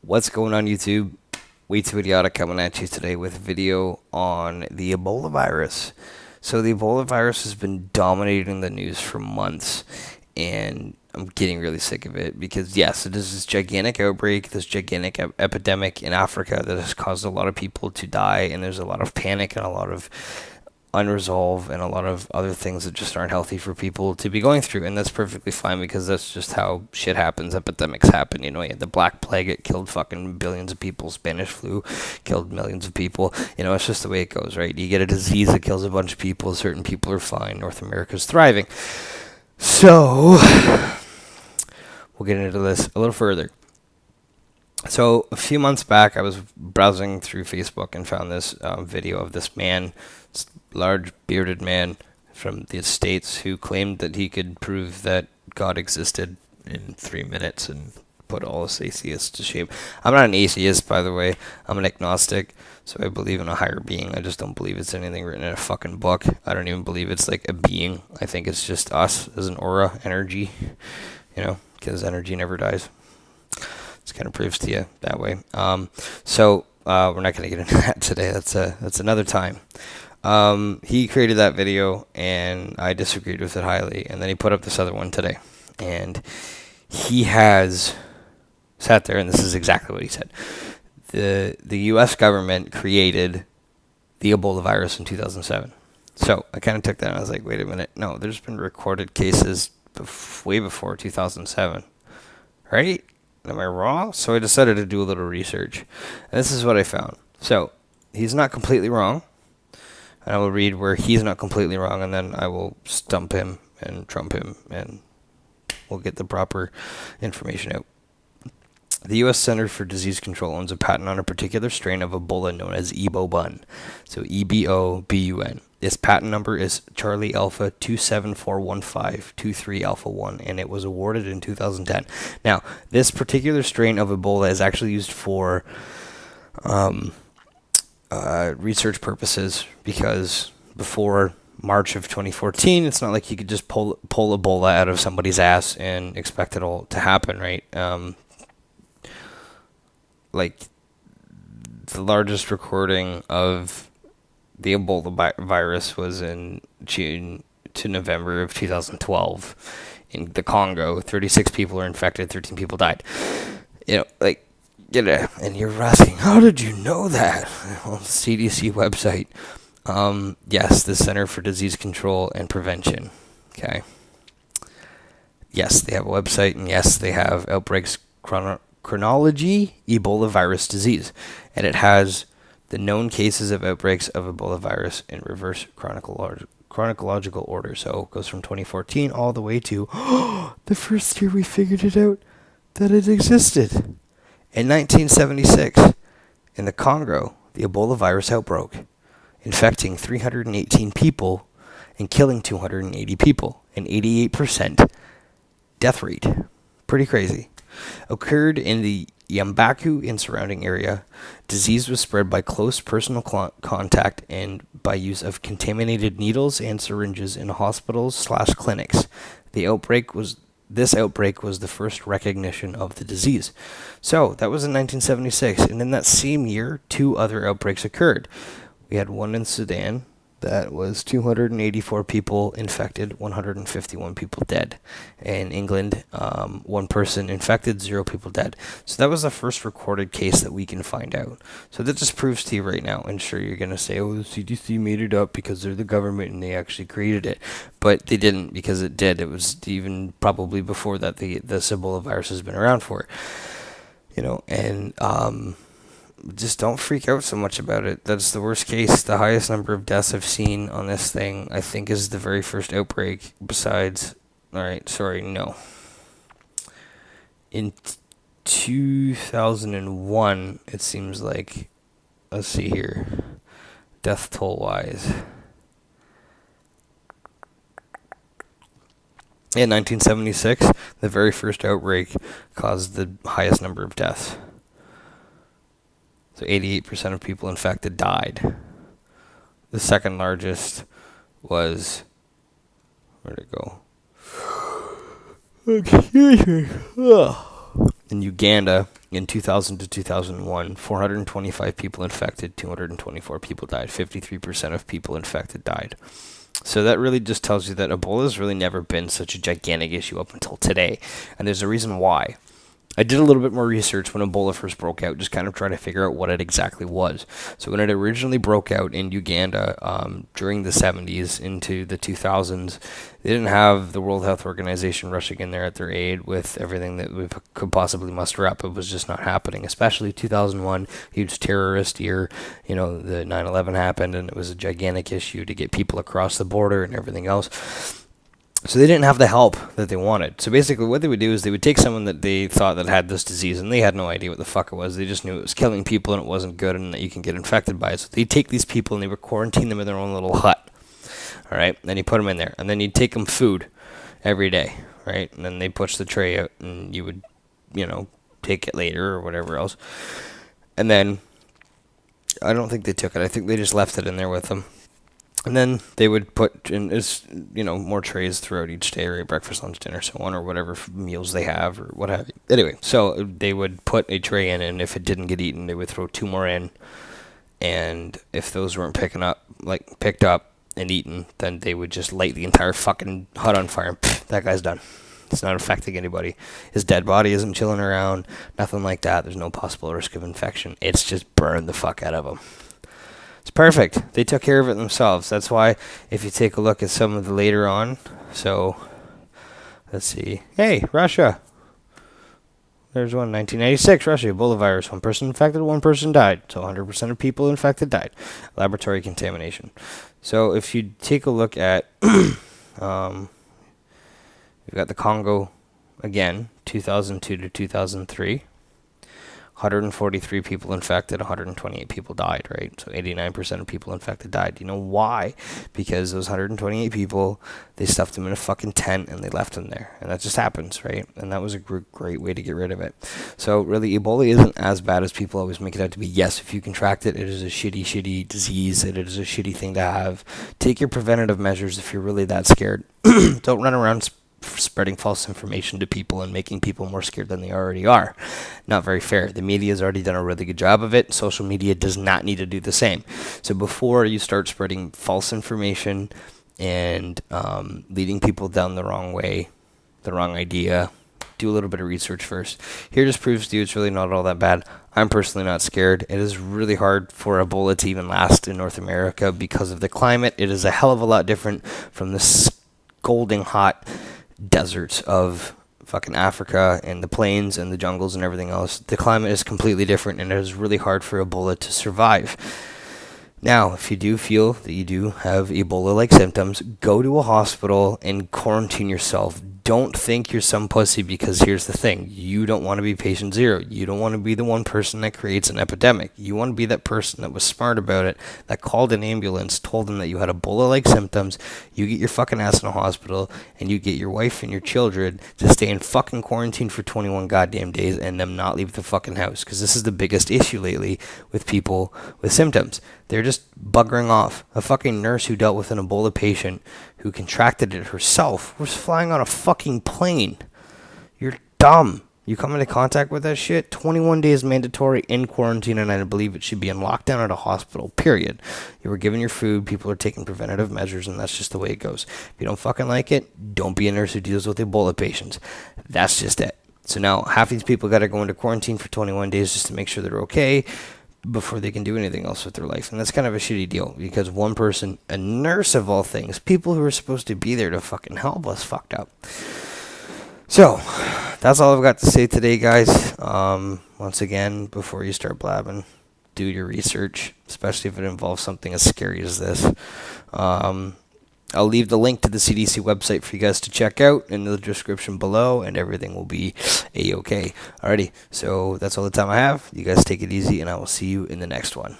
What's going on YouTube? Way Too Idiotic coming at you today with a video on the Ebola virus. So the Ebola virus has been dominating the news for months, and I'm getting really sick of it because yes, it is this gigantic outbreak, this gigantic epidemic in Africa that has caused a lot of people to die, and there's a lot of panic and a lot of unresolved and a lot of other things that just aren't healthy for people to be going through, and that's perfectly fine because that's just how shit happens. Epidemics happen. You had the Black Plague, it killed fucking billions of people. Spanish flu killed millions of people. It's just the way it goes, right? You get a disease that kills a bunch of people, certain people are fine. North America's thriving. So we'll get into this a little further. So a few months back, I was browsing through Facebook and found this video of this man, this large bearded man from the States, who claimed that he could prove that God existed in 3 minutes and put all us atheists to shame. I'm not an atheist, by the way. I'm an agnostic, so I believe in a higher being. I just don't believe it's anything written in a fucking book. I don't even believe it's like a being. I think it's just us as an aura, energy, because energy never dies. It kind of proves to you that way. So we're not going to get into that today. That's another time. He created that video, and I disagreed with it highly. And then he put up this other one today, and he has sat there, and this is exactly what he said. The U.S. government created the Ebola virus in 2007. So I kind of took that, and I was like, wait a minute. No, there's been recorded cases way before 2007, right? Am I wrong? So I decided to do a little research. And this is what I found. So, he's not completely wrong. And I will read where he's not completely wrong, and then I will stump him and trump him, and we'll get the proper information out. The U.S. Center for Disease Control owns a patent on a particular strain of Ebola known as Ebobun. So, Ebobun. This patent number is Charlie Alpha 2741523 Alpha 1, and it was awarded in 2010. Now, this particular strain of Ebola is actually used for research purposes, because before March of 2014, it's not like you could just pull Ebola out of somebody's ass and expect it all to happen, right? Like, the largest recording of the Ebola virus was in June to November of 2012 in the Congo. 36 people are infected, 13 people died. And you're asking, how did you know that? Well, CDC website. Yes, the Center for Disease Control and Prevention. Okay. Yes, they have a website, and yes, they have outbreaks chronology Ebola virus disease, and it has the known cases of outbreaks of Ebola virus in reverse chronological order. So it goes from 2014 all the way to the first year we figured it out that it existed. In 1976, in the Congo, the Ebola virus outbroke, infecting 318 people and killing 280 people, an 88% death rate. Pretty crazy. Occurred in the Yambaku and surrounding area. Disease was spread by close personal contact and by use of contaminated needles and syringes in hospitals/clinics. This outbreak was the first recognition of the disease. So that was in 1976, and in that same year, 2 other outbreaks occurred. We had one in Sudan. That was 284 people infected, 151 people dead. In England, 1 person infected, 0 people dead. So that was the first recorded case that we can find out. So that just proves to you right now, and sure, you're going to say, oh, the CDC made it up because they're the government and they actually created it. But they didn't, because it did. It was even probably before that the Ebola virus has been around for. Just don't freak out so much about it. That's the worst case. The highest number of deaths I've seen on this thing, I think, is the very first outbreak. Besides, no. In 2001, it seems like, let's see here, death toll wise. In 1976, the very first outbreak caused the highest number of deaths. So 88% of people infected died. The second largest was, where'd it go? Excuse me. In Uganda, in 2000 to 2001, 425 people infected, 224 people died. 53% of people infected died. So that really just tells you that Ebola has really never been such a gigantic issue up until today. And there's a reason why. I did a little bit more research when Ebola first broke out, just kind of trying to figure out what it exactly was. So when it originally broke out in Uganda during the 70s into the 2000s, they didn't have the World Health Organization rushing in there at their aid with everything that we could possibly muster up. It was just not happening, especially 2001, huge terrorist year. You know, the 9/11 happened, and it was a gigantic issue to get people across the border and everything else. So they didn't have the help that they wanted. So basically what they would do is they would take someone that they thought that had this disease, and they had no idea what the fuck it was. They just knew it was killing people and it wasn't good and that you can get infected by it. So they'd take these people and they would quarantine them in their own little hut. All right? Then you put them in there. And then you'd take them food every day. Right? And then they push the tray out and you would, take it later or whatever else. And then I don't think they took it. I think they just left it in there with them. And then they would put in, more trays throughout each day, right? Breakfast, lunch, dinner, so on, or whatever meals they have, or what have you. Anyway, so they would put a tray in, and if it didn't get eaten, they would throw 2 more in. And if those weren't picked up and eaten, then they would just light the entire fucking hut on fire. And that guy's done. It's not affecting anybody. His dead body isn't chilling around, nothing like that. There's no possible risk of infection. It's just burned the fuck out of him. It's perfect. They took care of it themselves. That's why if you take a look at some of the later on, so let's see. Hey, Russia. There's one, 1996, Russia, Ebola virus. 1 person infected, 1 person died. So 100% of people infected died. Laboratory contamination. So if you take a look at, we've got the Congo again, 2002 to 2003. 143 people infected, 128 people died, right? So 89% of people infected died. You know why? Because those 128 people, they stuffed them in a fucking tent and they left them there. And that just happens, right? And that was a great way to get rid of it. So really, Ebola isn't as bad as people always make it out to be. Yes, if you contract it, it is a shitty disease. It is a shitty thing to have. Take your preventative measures if you're really that scared. Don't run around spreading false information to people and making people more scared than they already are. Not very fair. The media has already done a really good job of it. Social media does not need to do the same. So before you start spreading false information and leading people down the wrong way, the wrong idea, do a little bit of research first. Here just proves to you it's really not all that bad. I'm personally not scared. It is really hard for Ebola to even last in North America because of the climate. It is a hell of a lot different from the scalding hot deserts of fucking Africa and the plains and the jungles and everything else. The climate is completely different, and it is really hard for Ebola to survive. Now, if you do feel that you do have Ebola-like symptoms, go to a hospital and quarantine yourself. Don't think you're some pussy, because here's the thing. You don't want to be patient zero. You don't want to be the one person that creates an epidemic. You want to be that person that was smart about it, that called an ambulance, told them that you had Ebola-like symptoms. You get your fucking ass in a hospital, and you get your wife and your children to stay in fucking quarantine for 21 goddamn days and them not leave the fucking house. Because this is the biggest issue lately with people with symptoms. They're just buggering off. A fucking nurse who dealt with an Ebola patient who contracted it herself was flying on a fucking plane. You're dumb. You come into contact with that shit, 21 days mandatory in quarantine, and I believe it should be in lockdown at a hospital, period. You were given your food, people are taking preventative measures, and that's just the way it goes. If you don't fucking like it, don't be a nurse who deals with Ebola patients. That's just it. So now half these people got to go into quarantine for 21 days just to make sure they're okay before they can do anything else with their life. And that's kind of a shitty deal, because one person, a nurse of all things, people who are supposed to be there to fucking help us, fucked up. So that's all I've got to say today, guys. Once again, before you start blabbing, do your research, especially if it involves something as scary as this. I'll leave the link to the CDC website for you guys to check out in the description below, and everything will be A-okay. Alrighty, so that's all the time I have. You guys take it easy, and I will see you in the next one.